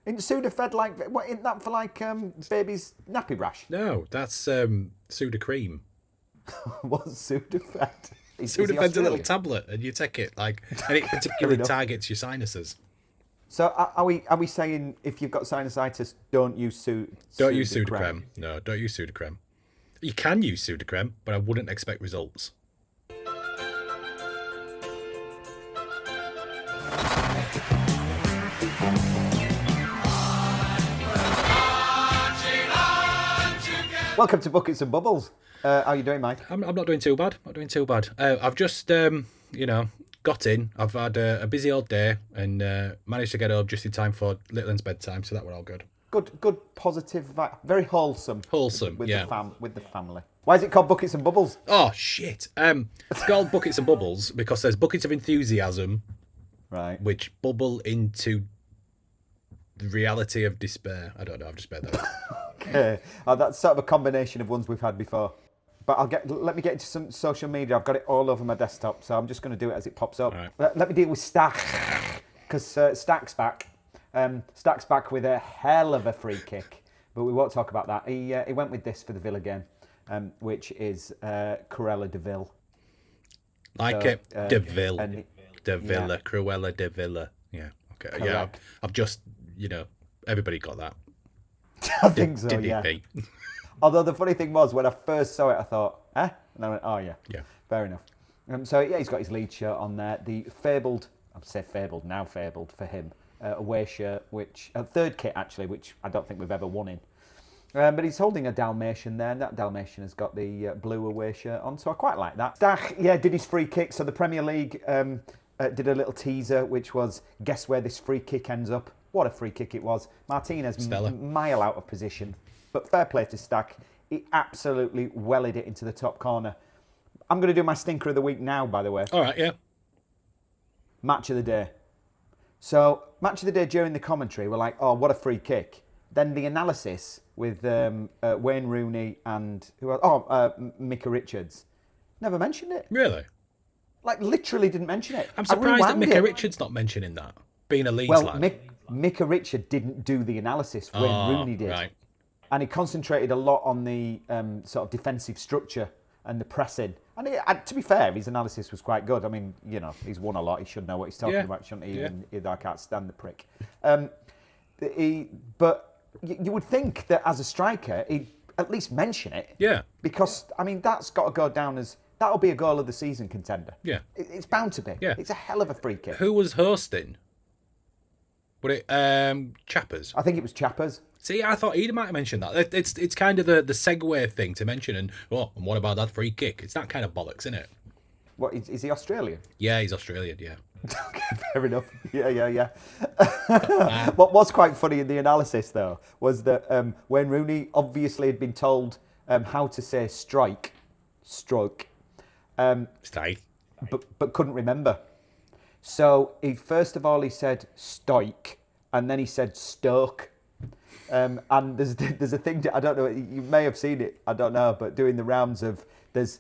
Isn't Sudafed like, what, isn't that for like baby's nappy rash? No, that's Sudocrem. What's Sudafed? Is he Sudafed's a little Australian? tablet, and you take it and it Fair particularly enough. targets your sinuses. So are we saying if you've got sinusitis, don't use Don't use Sudocrem? Sudocrem. No, don't use Sudocrem. You can use Sudocrem, but I wouldn't expect results. Welcome to Buckets and Bubbles. How are you doing, Mike? I'm not doing too bad. Not doing too bad. I've just, got in. I've had a busy old day and managed to get home just in time for Little's bedtime, so that were all good. Good, positive, very wholesome. Wholesome, with yeah. With the family. Why is it called Buckets and Bubbles? Oh, shit. It's called Buckets and Bubbles because there's buckets of enthusiasm Right. which bubble into the reality of despair. I don't know, I've just made that up. Okay. That's sort of a combination of ones we've had before. But let me get into some social media. I've got it all over my desktop, so I'm just going to do it as it pops up. All right. Let me deal with Stack, because Stack's back. Stack's back with a hell of a free kick, but we won't talk about that. He went with this for the Villa game, which is Cruella de Vil. Like So, it. De Ville. and- De Villa. yeah. Cruella de Villa. Yeah, okay. Yeah, Correct. I've just, everybody got that. I think so, Didn't yeah. he? Although the funny thing was, when I first saw it, I thought, eh? And I went, oh, yeah. Yeah. Fair enough. So, yeah, he's got his lead shirt on there. The fabled, I'd say fabled, now fabled for him, away shirt, which, third kit, actually, which I don't think we've ever won in. But he's holding a Dalmatian there, and that Dalmatian has got the blue away shirt on, so I quite like that. Stach, yeah, did his free kick. So the Premier League did a little teaser, which was, guess where this free kick ends up? What a free kick it was. Martinez, Stellar. mile out of position. But fair play to Stack. He absolutely wellied it into the top corner. I'm going to do my stinker of the week now, by the way. All right, yeah. Match of the day. So, match of the day during the commentary, we're like, oh, what a free kick. Then the analysis with Wayne Rooney and Micah Richards. Never mentioned it. Really? Like, literally didn't mention it. I'm I surprised that rewound Micah it. Richards not mentioning that, being a Leeds Well, lad. Micah Richard didn't do the analysis. Wayne Rooney did. Right. And he concentrated a lot on the sort of defensive structure and the pressing. And to be fair, his analysis was quite good. I mean, he's won a lot. He should know what he's talking Yeah. about, shouldn't he? Yeah. Even I can't stand the prick. But you would think that as a striker, he'd at least mention it. Yeah. Because, I mean, that's got to go down as... That'll be a goal of the season contender. Yeah. It's bound to be. Yeah. It's a hell of a free kick. Who was hosting? Would it Chappers? I think it was Chappers. See, I thought he might have mentioned that. It's kind of the segue thing to mention, and what about that free kick? It's that kind of bollocks, isn't it? What, is he Australian? Yeah, he's Australian, yeah. Okay, fair enough. Yeah. What was quite funny in the analysis, though, was that Wayne Rooney obviously had been told how to say stroke, Stay. but couldn't remember. So first of all he said stoik, and then he said stoke. And there's a thing I don't know. You may have seen it. I don't know, but doing the rounds of there's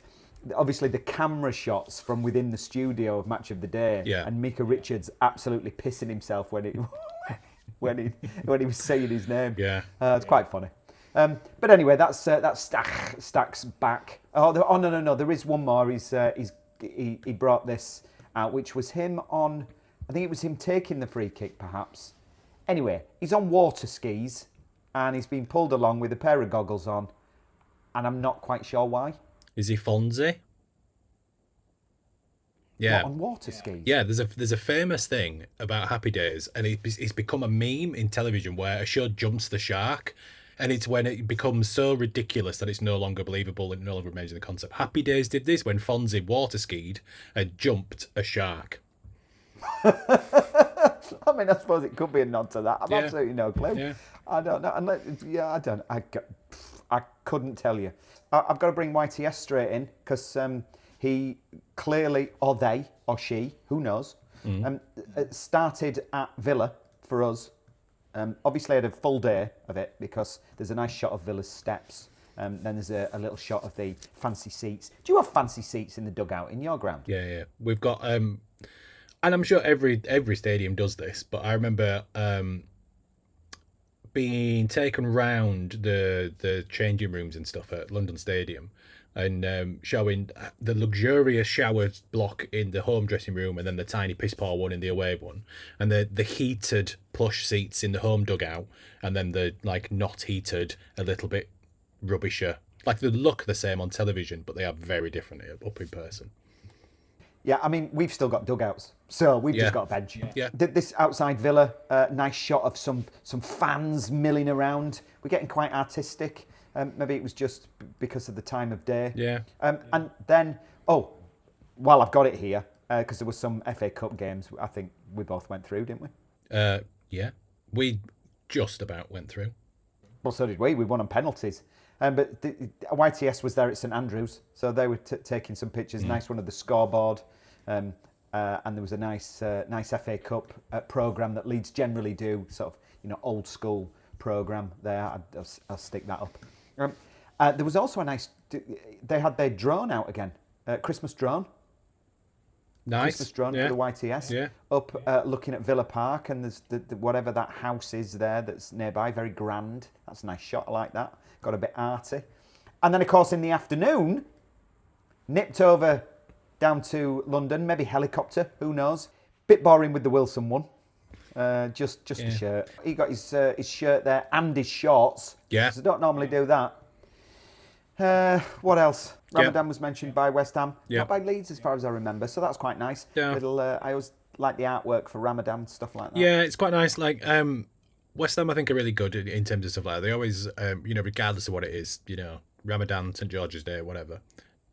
obviously the camera shots from within the studio of Match of the Day, Yeah. and Micah Richards absolutely pissing himself when he was saying his name. Yeah. It's quite funny. But anyway, that's Stack's back. No. There is one more. He brought this out, which was him on. I think it was him taking the free kick, perhaps. Anyway, he's on water skis, and he's been pulled along with a pair of goggles on, and I'm not quite sure why. Is he Fonzie? Yeah. What, on water skis? Yeah, there's a famous thing about Happy Days, and it's become a meme in television where a show jumps the shark, and it's when it becomes so ridiculous that it's no longer believable and it no longer remains in the concept. Happy Days did this when Fonzie water skied and jumped a shark. I mean, I suppose it could be a nod to that. I've Yeah. absolutely no clue. Yeah. I don't know. I don't. I couldn't tell you. I've got to bring YTS straight in because he clearly, or they, or she, who knows, started at Villa for us. Obviously, I had a full day of it because there's a nice shot of Villa's steps. Then there's a little shot of the fancy seats. Do you have fancy seats in the dugout in your ground? Yeah. We've got, and I'm sure every stadium does this, but I remember been taken round the changing rooms and stuff at London Stadium, and showing the luxurious shower block in the home dressing room, and then the tiny piss poor one in the away one, and the heated plush seats in the home dugout, and then the like not heated, a little bit rubbisher. Like they look the same on television, but they are very different up in person. Yeah, I mean, we've still got dugouts, so we've just got a bench. Yeah. This outside Villa, nice shot of some fans milling around. We're getting quite artistic. Maybe it was just because of the time of day. Yeah. And then, well, I've got it here, because there was some FA Cup games I think we both went through, didn't we? Yeah. We just about went through. Well, so did we. We won on penalties. But YTS was there at St Andrews, so they were taking some pictures. Nice one of the scoreboard, and there was a nice FA Cup programme that Leeds generally do, sort of old school programme there. I'll stick that up. There was also a nice. They had their drone out again, Christmas drone. Nice. Christmas drone for the YTS. Yeah. Up looking at Villa Park, and there's the whatever that house is there that's nearby, very grand. That's a nice shot. I like that. Got a bit arty. And then, of course, in the afternoon, nipped over down to London, maybe helicopter, who knows. Bit boring with the Wilson one. Just a shirt. He got his shirt there and his shorts. Yeah. Because I don't normally do that. What else? Ramadan was mentioned by West Ham. Not by Leeds, as far as I remember. So that's quite nice. Yeah. Little. I always like the artwork for Ramadan, stuff like that. Yeah, it's quite nice. Like, West Ham, I think, are really good in terms of stuff like that. They always, regardless of what it is, Ramadan, St George's Day, whatever.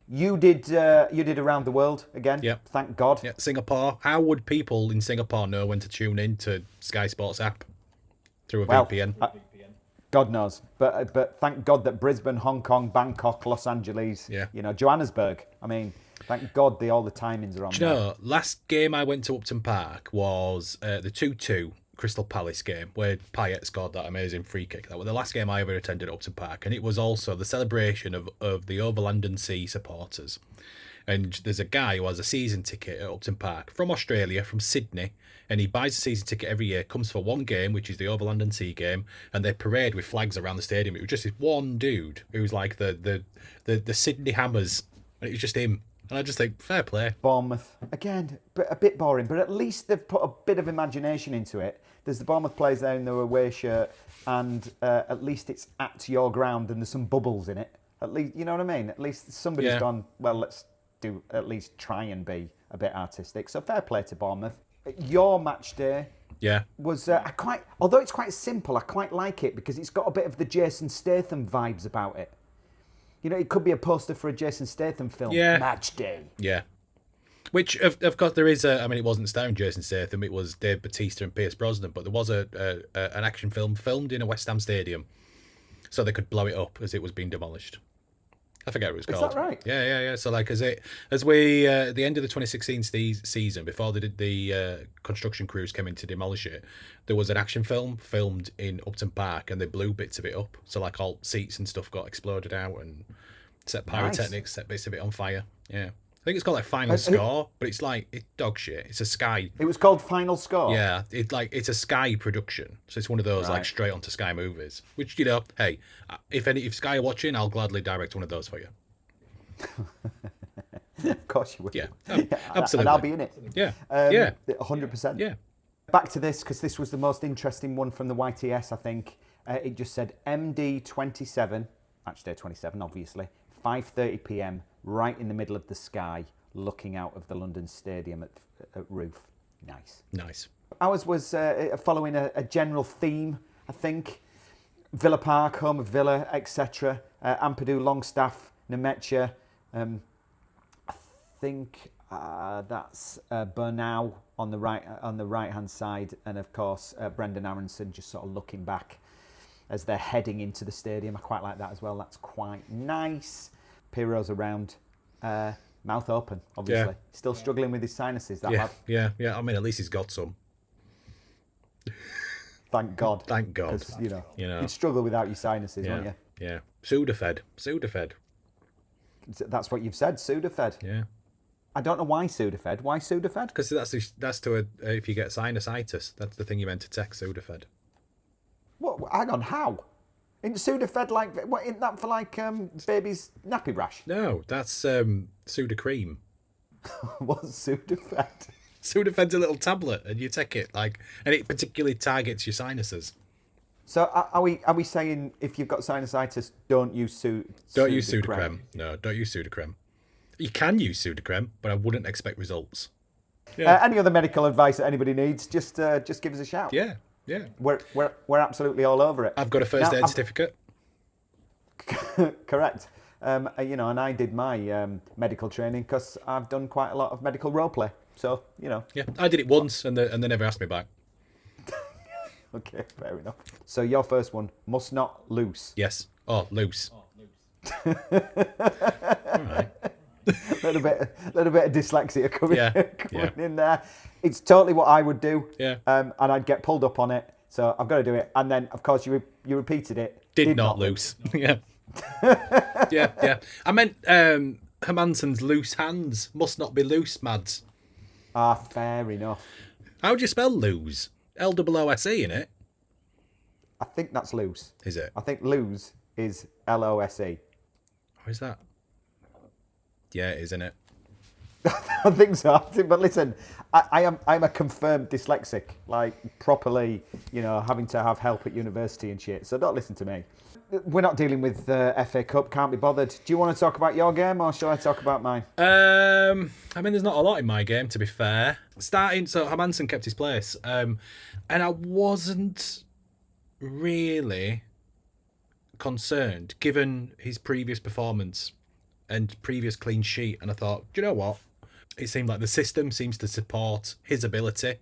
You did Around the World again. Yep. Thank God. Yeah, Singapore. How would people in Singapore know when to tune in to Sky Sports app through a VPN? God knows, but thank God that Brisbane, Hong Kong, Bangkok, Los Angeles, Johannesburg. I mean, thank God all the timings are on. Do you know, last game I went to Upton Park was the 2-2 Crystal Palace game where Payet scored that amazing free kick. That was the last game I ever attended at Upton Park, and it was also the celebration of the Overland and Sea supporters. And there's a guy who has a season ticket at Upton Park from Australia, from Sydney, and he buys a season ticket every year, comes for one game, which is the Overland and Sea game, and they parade with flags around the stadium. It was just this one dude who was like the Sydney Hammers, and it was just him. And I just think, fair play. Bournemouth, again, a bit boring, but at least they've put a bit of imagination into it. There's the Bournemouth players there in their away shirt, and at least it's at your ground and there's some bubbles in it. At least, you know what I mean? At least somebody's gone, well, let's do at least try and be a bit artistic. So fair play to Bournemouth. Your match day was, although it's quite simple, I quite like it because it's got a bit of the Jason Statham vibes about it. It could be a poster for a Jason Statham film. Yeah. Match day. Yeah. Which, of course, there is it wasn't starring Jason Statham, it was Dave Bautista and Pierce Brosnan, but there was an action film filmed in a West Ham stadium so they could blow it up as it was being demolished. I forget what it was called. Is that right? Yeah. So, like, as we at the end of the 2016 season, before the construction crews came in to demolish it, there was an action film filmed in Upton Park, and they blew bits of it up. So, like, all seats and stuff got exploded out and set pyrotechnics, set bits of it on fire. Yeah. I think it's called like Final Score, but it's dog shit. It's a Sky. It was called Final Score. Yeah, it's a Sky production, so it's one of those like straight onto Sky movies. Which hey, if Sky are watching, I'll gladly direct one of those for you. Of course you will. Yeah, absolutely. And I'll be in it. Yeah, 100%. Yeah. Back to this, because this was the most interesting one from the YTS. I think it just said MD 27, match day 27, obviously, 5:30 p.m. right in the middle of the sky, looking out of the London Stadium at roof. Nice. Ours was following a general theme, I think. Villa Park, home of Villa, etc. Ampadu, Longstaff, Nemecha. I think that's Burnau on the right hand side, and of course Brendan Aronson just sort of looking back as they're heading into the stadium. I quite like that as well. That's quite nice. Piro's around, mouth open, obviously. Still struggling with his sinuses, that lad. Yeah. I mean, at least he's got some. Thank God. Thank God. Because, you'd struggle without your sinuses, wouldn't you? Yeah. Sudafed. That's what you've said, Sudafed. Yeah. I don't know why Sudafed. Why Sudafed? Because that's to if you get sinusitis, that's the thing you meant to take, Sudafed. What? Hang on, how? Isn't Sudafed like, what, isn't that for like baby's nappy rash? No, that's Sudocrem. What's Sudafed? Sudafed's a little tablet, and you take it and it particularly targets your sinuses. So are we saying if you've got sinusitis, don't use Don't use Sudocrem. No, don't use Sudocrem. You can use Sudocrem, but I wouldn't expect results. Yeah. Any other medical advice that anybody needs, just give us a shout. Yeah. We're absolutely all over it. I've got a first aid certificate. Correct. And I did my medical training because I've done quite a lot of medical role play. So, Yeah, I did it once, and they never asked me back. Okay, fair enough. So your first one, must not loose. Yes. Oh, loose. All right. little bit of dyslexia coming Yeah. in there. It's totally what I would do. Yeah. And I'd get pulled up on it, so I've got to do it. And then, of course, you repeated it. Did not loose. Yeah. Yeah. I meant Hermansen's loose hands must not be loose, Mads. Ah, fair enough. How do you spell lose? L-O-O-S-E, innit? I think that's loose. Is it? I think lose is L-O-S-E. How is that? Yeah, it is, isn't it? I think so. But listen, I'm a confirmed dyslexic, like properly, having to have help at university and shit. So don't listen to me. We're not dealing with FA Cup. Can't be bothered. Do you want to talk about your game, or shall I talk about mine? I mean, there's not a lot in my game, to be fair. So Hermansen kept his place, and I wasn't really concerned given his previous performance and previous clean sheet. And I thought, do you know what? It seemed like the system seems to support his ability,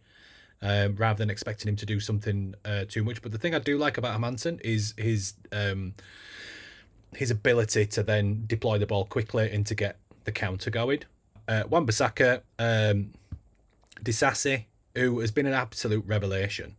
rather than expecting him to do something too much. But the thing I do like about Hermansen is his ability to then deploy the ball quickly and to get the counter going. Wan-Bissaka, Disasi, who has been an absolute revelation.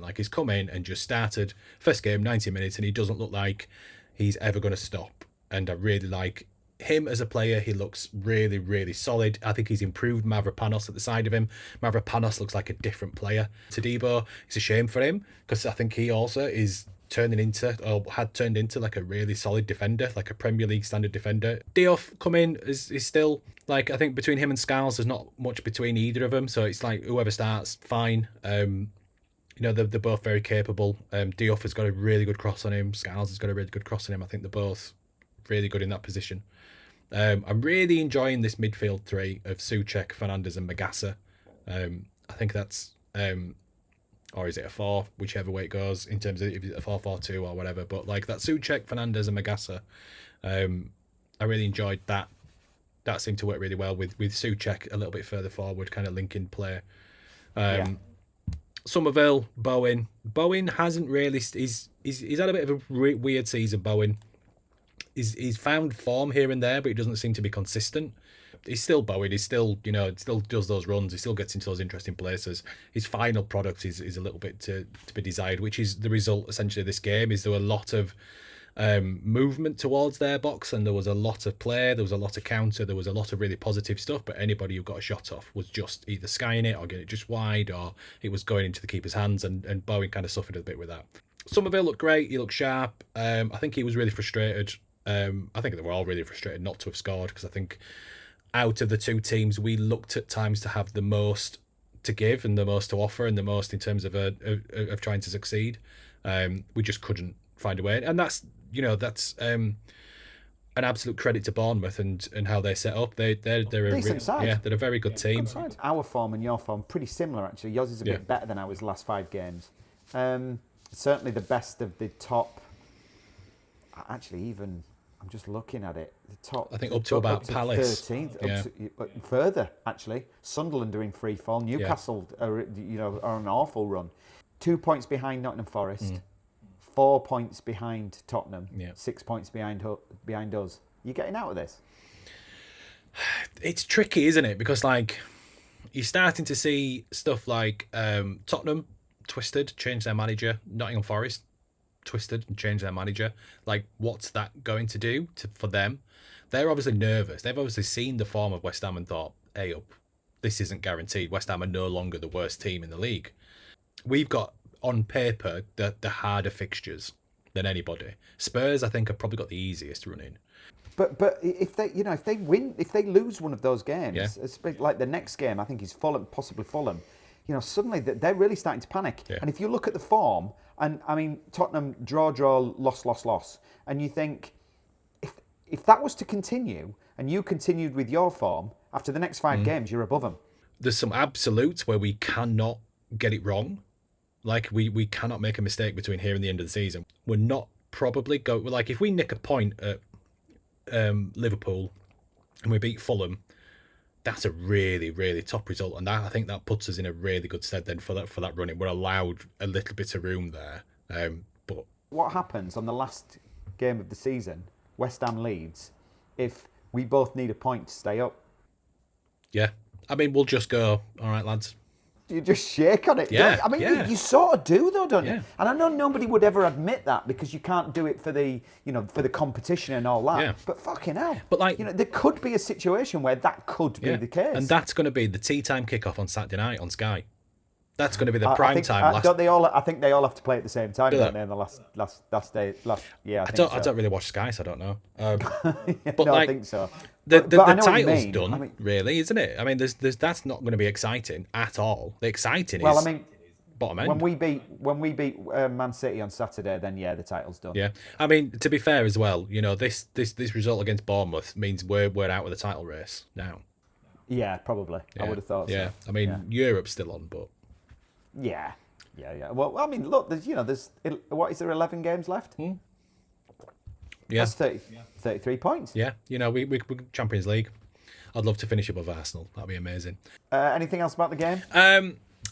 Like, he's come in and just started first game 90 minutes, and he doesn't look like he's ever going to stop. And I really like him as a player. He looks really, really solid. I think he's improved Mavropanos at the side of him. Mavropanos looks like a different player. Todibo, it's a shame for him because I think he also is had turned into like a really solid defender, like a Premier League standard defender. Diouf come in is still, like, I think between him and Skiles there's not much between either of them, so it's like whoever starts, fine. They're both very capable. Diouf has got a really good cross on him. Skiles has got a really good cross on him. I think they're both really good in that position. I'm really enjoying this midfield three of Souček, Fernandes and Magassa. I think that's or is it a 4, whichever way it goes, in terms of if it's a 4-4-2 or whatever. But like that Souček, Fernandes and Magassa, I really enjoyed that. That seemed to work really well with Souček a little bit further forward, kind of linking play. Somerville, Bowen. Bowen hasn't really. He's had a bit of a weird season. Bowen. He's found form here and there, but he doesn't seem to be consistent. He's still Bowen. He's still, still does those runs. He still gets into those interesting places. His final product is a little bit to be desired, which is the result essentially of this game. Is there were a lot of movement towards their box, and there was a lot of play. There was a lot of counter. There was a lot of really positive stuff. But anybody who got a shot off was just either skying it or getting it just wide, or it was going into the keeper's hands. And Bowen kind of suffered a bit with that. Somerville looked great. He looked sharp. I think he was really frustrated. I think they were all really frustrated not to have scored, because I think out of the two teams, we looked at times to have the most to give and the most to offer and the most in terms of trying to succeed. We just couldn't find a way, and that's an absolute credit to Bournemouth and how they set up. They're a decent side. Yeah, they're a very good team. Our form and your form pretty similar actually. Yours is a bit better than ours last 5 games. Certainly the best of the top. Actually, even I'm just looking at it. The top. I think up to about Palace. 13th, further actually. Sunderland are in free fall. Newcastle are on an awful run. 2 points behind Nottingham Forest. 4 points behind Tottenham. 6 points behind us. You getting out of this? It's tricky, isn't it? Because like you're starting to see stuff like Tottenham twisted, changed their manager. Nottingham Forest twisted and changed their manager. Like, what's that going to do for them? They're obviously nervous. They've obviously seen the form of West Ham and thought, hey up, this isn't guaranteed. West Ham are no longer the worst team in the league. We've got on paper, the harder fixtures than anybody. Spurs, I think, have probably got the easiest running. But if they win, if they lose one of those games, like the next game, I think is Fulham, possibly Fulham. Suddenly they're really starting to panic. Yeah. And if you look at the form, and I mean Tottenham draw, loss, and you think if that was to continue, and you continued with your form after the next 5 games, you're above them. There's some absolutes where we cannot get it wrong. Like we cannot make a mistake between here and the end of the season. We're not probably like if we nick a point at Liverpool and we beat Fulham, that's a really, really top result, and I think that puts us in a really good stead then for that running. We're allowed a little bit of room there. But what happens on the last game of the season, West Ham Leeds, if we both need a point to stay up? Yeah, I mean we'll just go, all right, lads. You just shake on it. Yeah, I mean, yeah. you sort of do, though, don't Yeah. you? And I know nobody would ever admit that because you can't do it for the, for the competition and all that. Yeah. But fucking hell. But like, there could be a situation where that could be the case. And that's going to be the tea time kickoff on Saturday night on Sky. That's going to be the prime time. I think they all have to play at the same time, don't they? In the last day, yeah. I don't really watch Sky, so I don't know. But no, I think so. The I know what you title's mean. done, really, isn't it? I mean, there's that's not going to be exciting at all. The exciting is bottom end. When we beat Man City on Saturday, then the title's done. Yeah, I mean, to be fair as well, this result against Bournemouth means we're out of the title race now. Yeah, probably. Yeah. I would have thought so. Yeah, I mean, Europe's still on, but. Yeah. Well, I mean, look, there's what is there? 11 games left. Yeah, that's 33 points. Yeah, we Champions League. I'd love to finish above Arsenal. That'd be amazing. Anything else about the game?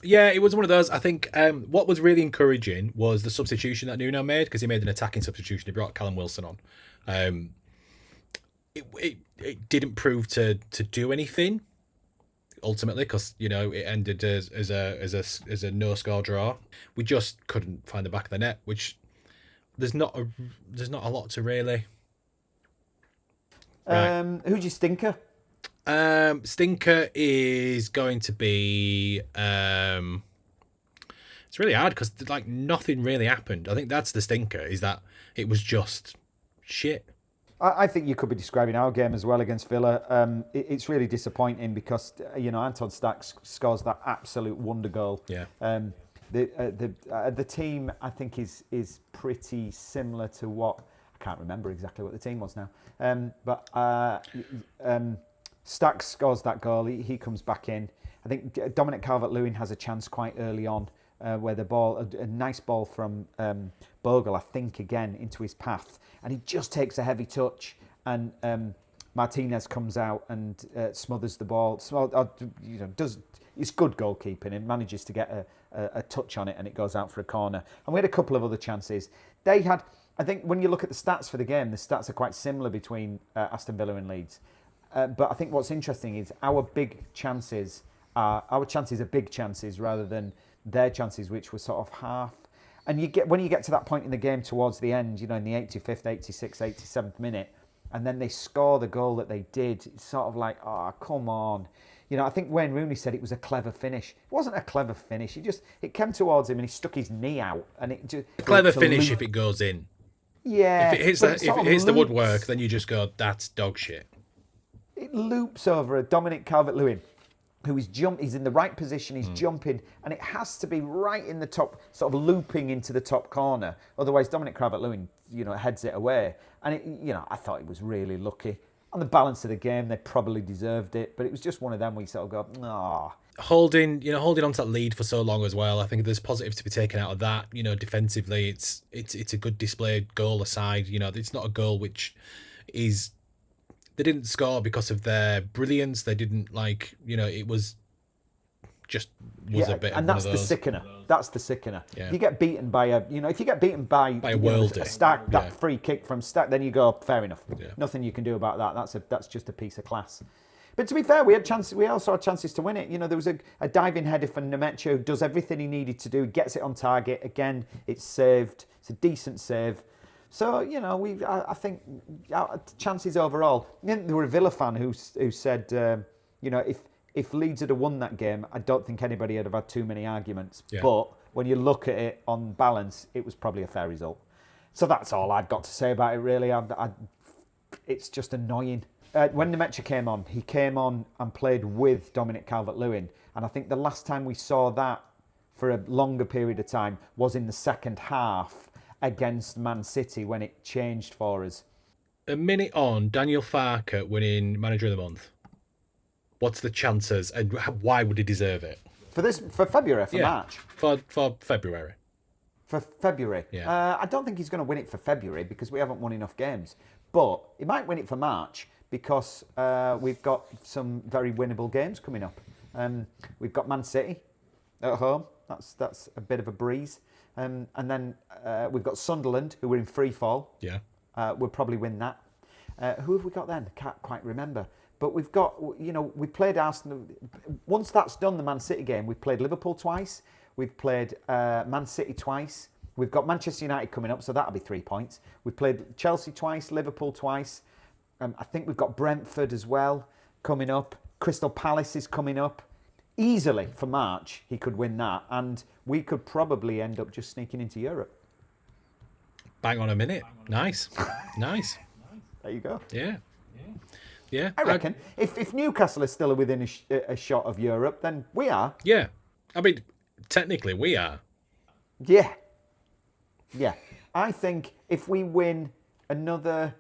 Yeah, it was one of those. I think what was really encouraging was the substitution that Nuno made, because he made an attacking substitution. He brought Callum Wilson on. It didn't prove to do anything. Ultimately, because it ended as a no score draw. We just couldn't find the back of the net, which there's not a lot to really. Right. Who's your stinker? Stinker is going to be. It's really hard because nothing really happened. I think that's the stinker, is that it was just shit. I think you could be describing our game as well against Villa. It's really disappointing because Anton Stack scores that absolute wonder goal. Yeah. The team I think is pretty similar to what I can't remember exactly what the team was now. But Stack scores that goal. He comes back in. I think Dominic Calvert-Lewin has a chance quite early on where the ball, a nice ball from Bogle, I think again into his path. And he just takes a heavy touch, and Martinez comes out and smothers the ball. It's good goalkeeping and manages to get a touch on it, and it goes out for a corner. And we had a couple of other chances. They had, I think, when you look at the stats for the game, the stats are quite similar between Aston Villa and Leeds. But I think what's interesting is our chances are big chances rather than their chances, which were sort of half. And when you get to that point in the game towards the end, in the 85th, 86th, 87th minute, and then they score the goal that they did, it's sort of like, oh, come on. I think Wayne Rooney said it was a clever finish. It wasn't a clever finish. It came towards him and he stuck his knee out. And it just clever finish if it goes in. Yeah. If it hits the woodwork, then you just go, that's dog shit. It loops over a Dominic Calvert-Lewin, who is he's in the right position, he's jumping, and it has to be right in the top, sort of looping into the top corner. Otherwise, Dominic Calvert-Lewin, heads it away. And I thought he was really lucky. On the balance of the game, they probably deserved it, but it was just one of them where you sort of go, ah. Holding on to that lead for so long as well. I think there's positives to be taken out of that. Defensively, it's a good displayed goal aside. It's not a goal which is. They didn't score because of their brilliance. They didn't it was just a bit. And that's the sickener. That's the sickener. Yeah. If you get beaten by a worldie, a Stack, that free kick from Stack, then you go, fair enough. Yeah. Nothing you can do about that. That's just a piece of class. But to be fair, we had chances. We also had chances to win it. There was a diving header from Nemecha who does everything he needed to do, gets it on target. Again, it's saved. It's a decent save. So, I think chances overall. There were a Villa fan who said, if Leeds had won that game, I don't think anybody would have had too many arguments. Yeah. But when you look at it on balance, it was probably a fair result. So that's all I've got to say about it, really. It's just annoying. When Nemecha came on, he came on and played with Dominic Calvert-Lewin. And I think the last time we saw that for a longer period of time was in the second half against Man City when it changed for us. A minute on, Daniel Farke winning Manager of the Month. What's the chances and why would he deserve it? For February, March? For February. For February? Yeah. I don't think he's going to win it for February because we haven't won enough games. But he might win it for March because we've got some very winnable games coming up. We've got Man City at home. That's a bit of a breeze. And then we've got Sunderland, who are in free fall. Yeah. We'll probably win that. Who have we got then? Can't quite remember. But we've got, we played Arsenal. Once that's done, the Man City game, we've played Liverpool twice. We've played Man City twice. We've got Manchester United coming up, so that'll be 3 points. We've played Chelsea twice, Liverpool twice. I think we've got Brentford as well coming up. Crystal Palace is coming up. Easily for March, he could win that, and we could probably end up just sneaking into Europe. Bang on a minute. Nice. Nice. There you go. Yeah. Yeah. I reckon if Newcastle are still within a shot of Europe, then we are. Yeah. I mean, technically we are. Yeah. Yeah. I think if we win another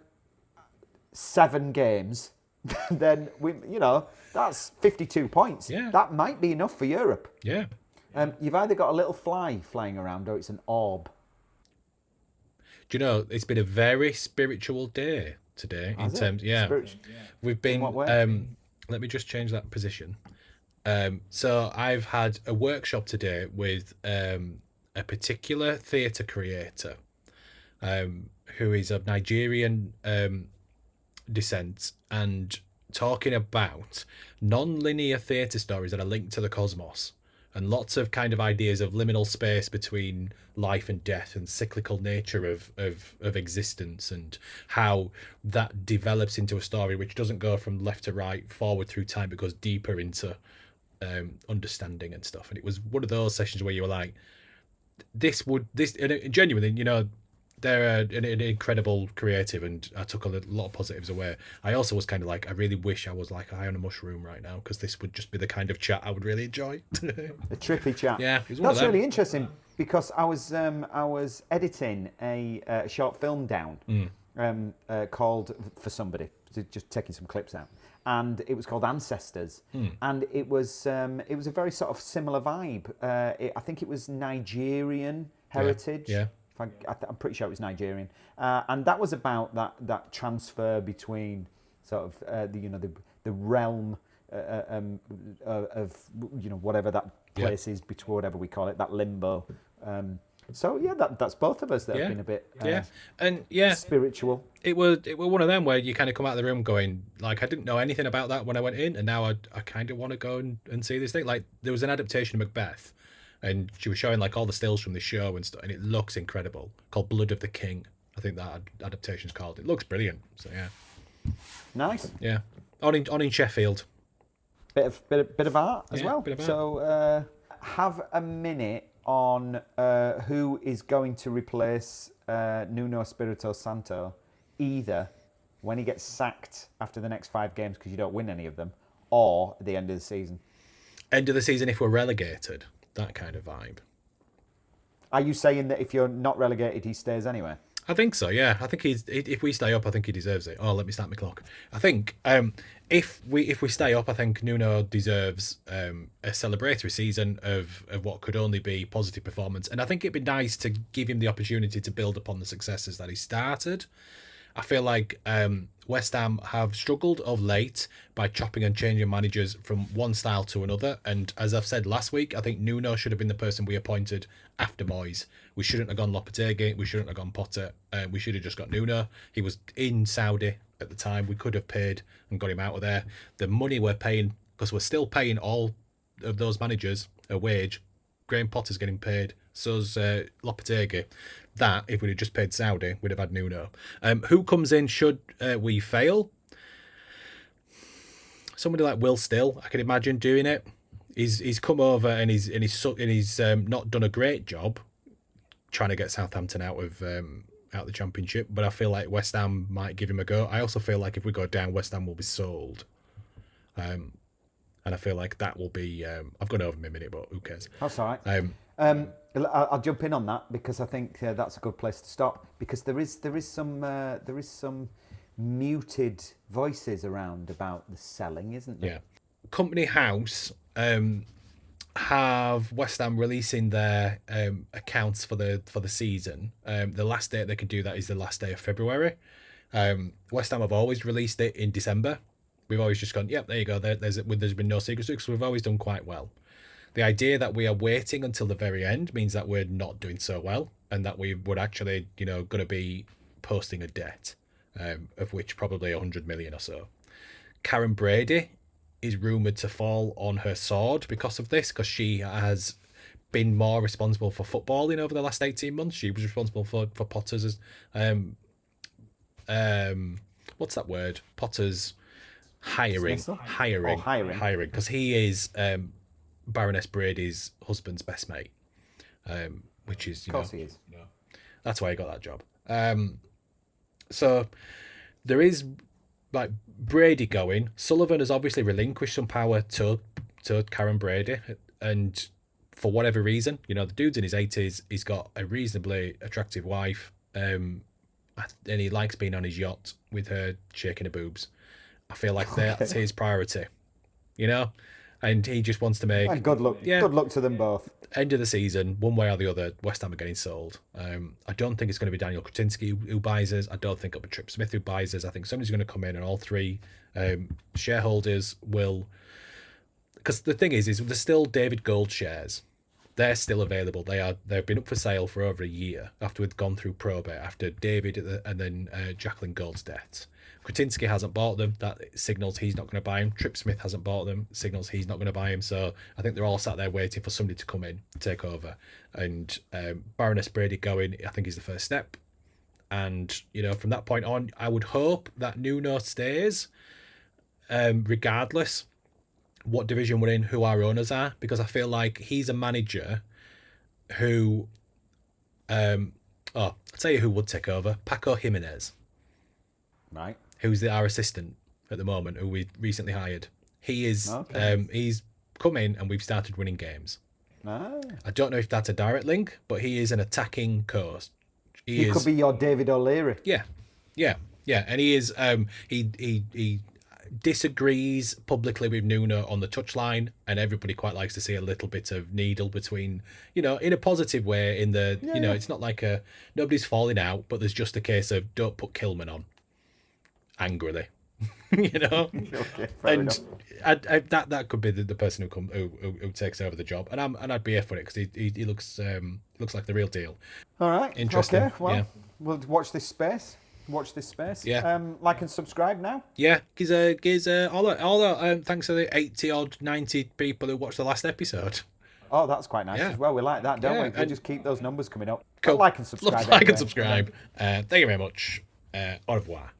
7 games, then that's 52 points. Yeah. That might be enough for Europe. Yeah. You've either got a little fly flying around or it's an orb. Do you know, it's been a very spiritual day today. We've been. In what way? Let me just change that position. So I've had a workshop today with a particular theatre creator, who is of Nigerian descent, and talking about non-linear theatre stories that are linked to the cosmos. And lots of kind of ideas of liminal space between life and death and cyclical nature of existence, and how that develops into a story which doesn't go from left to right forward through time, but goes deeper into understanding and stuff. And it was one of those sessions where you were like, genuinely, they're an incredible creative, and I took a lot of positives away. I also was kind of like, I really wish I was like high on a mushroom right now, because this would just be the kind of chat I would really enjoy. A trippy chat. Yeah, that's really interesting, because I was editing a short film down called For Somebody, just taking some clips out, and it was called Ancestors, and it was a very sort of similar vibe. I think it was Nigerian heritage. Yeah. I'm pretty sure it was Nigerian, and that was about that transfer between sort of the realm of whatever that place is, between whatever we call it, that limbo. So yeah, that's both of us that have been a bit spiritual. It was one of them where you kind of come out of the room going like, I didn't know anything about that when I went in, and now I kind of want to go and see this thing. Like, there was an adaptation of Macbeth, and she was showing like all the stills from the show and stuff, and it looks incredible. Called Blood of the King, I think that adaptation's called. It looks brilliant. So yeah, nice. Yeah, on in Sheffield. Bit of art as well. Bit of art. So have a minute on who is going to replace Nuno Espirito Santo, either when he gets sacked after the next 5 games because you don't win any of them, or at the end of the season. End of the season if we're relegated. That kind of vibe. Are you saying that if you're not relegated, he stays anyway? I think so, yeah. I think if we stay up, I think he deserves it. Oh, let me start my clock. I think if we stay up, I think Nuno deserves a celebratory season of what could only be positive performance. And I think it'd be nice to give him the opportunity to build upon the successes that he started. I feel like West Ham have struggled of late by chopping and changing managers from one style to another. And as I've said last week, I think Nuno should have been the person we appointed after Moyes. We shouldn't have gone Lopetegui. We shouldn't have gone Potter. We should have just got Nuno. He was in Saudi at the time. We could have paid and got him out of there. The money we're paying, because we're still paying all of those managers a wage. Graham Potter's getting paid. So's Lopetegui. That, if we'd have just paid Saudi, we'd have had Nuno. Who comes in should we fail? Somebody like Will Still, I could imagine doing it. He's come over and he's not done a great job trying to get Southampton out of the Championship, but I feel like West Ham might give him a go. I also feel like if we go down, West Ham will be sold. And I feel like that will be. I've gone over in a minute, but who cares? That's all right. I'll jump in on that because I think that's a good place to stop. Because there is some muted voices around about the selling, isn't there? Yeah. Company House have West Ham releasing their accounts for the season. The last date they can do that is the last day of February. West Ham have always released it in December. We've always just gone, yep, there you go. There's been no secrecy, so we've always done quite well. The idea that we are waiting until the very end means that we're not doing so well, and that we would actually, going to be posting a debt, of which probably 100 million or so. Karen Brady is rumoured to fall on her sword because of this, because she has been more responsible for footballing over the last 18 months. She was responsible for Potter's, what's that word? Potter's hiring, because he is Baroness Brady's husband's best mate, which is, of course he is. That's why he got that job. So there is like Brady going. Sullivan has obviously relinquished some power to Karen Brady, and for whatever reason, the dude's in his 80s. He's got a reasonably attractive wife, and he likes being on his yacht with her shaking her boobs. I feel like that's his priority, and he just wants to make. And good luck. Yeah. Good luck to them both. End of the season, one way or the other, West Ham are getting sold. I don't think it's going to be Daniel Kretinsky who buys us. I don't think it'll be Trip Smith who buys us. I think somebody's going to come in, and all three shareholders will. Because the thing is there's still David Gold shares. They're still available. They've been up for sale for over a year after we've gone through probate, after David and then Jacqueline Gold's death. Kretinsky hasn't bought them. That signals he's not going to buy them. Trip Smith hasn't bought them. Signals he's not going to buy them. So I think they're all sat there waiting for somebody to come in, take over. And Baroness Brady going, I think, is the first step. And, from that point on, I would hope that Nuno stays, regardless what division we're in, who our owners are, because I feel like he's a manager who, I'll tell you who would take over, Paco Jimenez. Right. Who's our assistant at the moment, who we recently hired. He is, he's come in and we've started winning games. Ah. I don't know if that's a direct link, but he is an attacking coach. He could be your David O'Leary. Yeah. And he is, he disagrees publicly with Nuno on the touchline, and everybody quite likes to see a little bit of needle between, in a positive way, it's not like nobody's falling out, but there's just a case of don't put Kilman on. Angrily, Okay, and that could be the person who takes over the job, and I'd be here for it because he looks like the real deal. All right, interesting. Okay, well, yeah. We'll watch this space. Yeah. Like and subscribe now. Yeah, gives all the thanks to the 80 odd 90 people who watched the last episode. Oh, that's quite nice as well. We like that, don't we? We'll just keep those numbers coming up. Cool. Like and subscribe. Like and subscribe. Thank you very much. Au revoir.